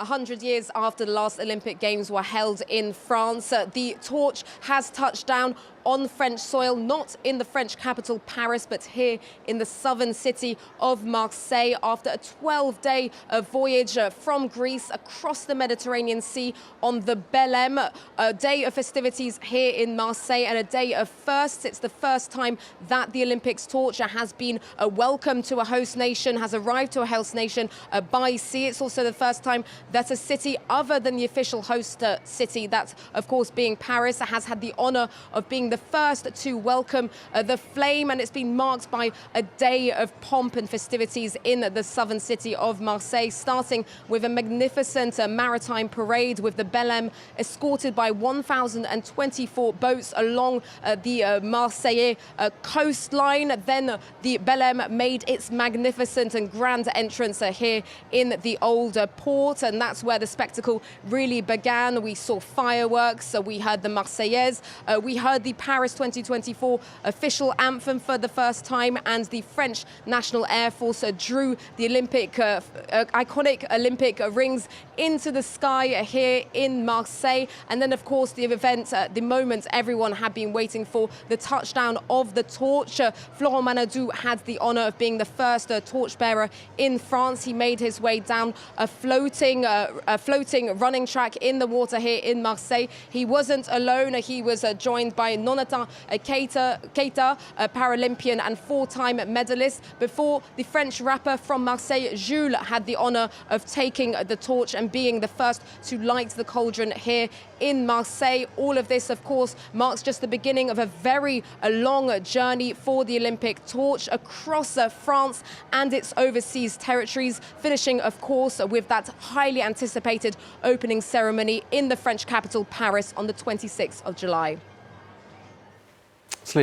100 years after the last Olympic Games were held in France, the torch has touched down on French soil, not in the French capital, Paris, but here in the southern city of Marseille after a 12-day voyage from Greece across the Mediterranean Sea on the Belém. A day of festivities here in Marseille and a day of firsts. It's the first time that the Olympics torch has been welcomed to a host nation, has arrived to a host nation by sea. It's also the first time that a city other than the official host city, that of course being Paris, has had the honor of being the first to welcome the flame, and it's been marked by a day of pomp and festivities in the southern city of Marseille, starting with a magnificent maritime parade with the Belém escorted by 1,024 boats along the Marseillais coastline. Then the Belém made its magnificent and grand entrance here in the old port, and that's where the spectacle really began. We saw fireworks, we heard the Marseillaise, we heard the Paris 2024 official anthem for the first time, and the French National Air Force drew the iconic Olympic rings into the sky here in Marseille. And then, of course, the event, the moment everyone had been waiting for, the touchdown of the torch. Florent Manodou had the honor of being the first torchbearer in France. He made his way down a floating running track in the water here in Marseille. He wasn't alone. He was joined by Nonatan Keita, a Paralympian and four-time medalist, before the French rapper from Marseille, Jules, had the honor of taking the torch and being the first to light the cauldron here in Marseille. All of this, of course, marks just the beginning of a very long journey for the Olympic torch across France and its overseas territories, finishing, of course, with that highly anticipated opening ceremony in the French capital, Paris, on the 26th of July.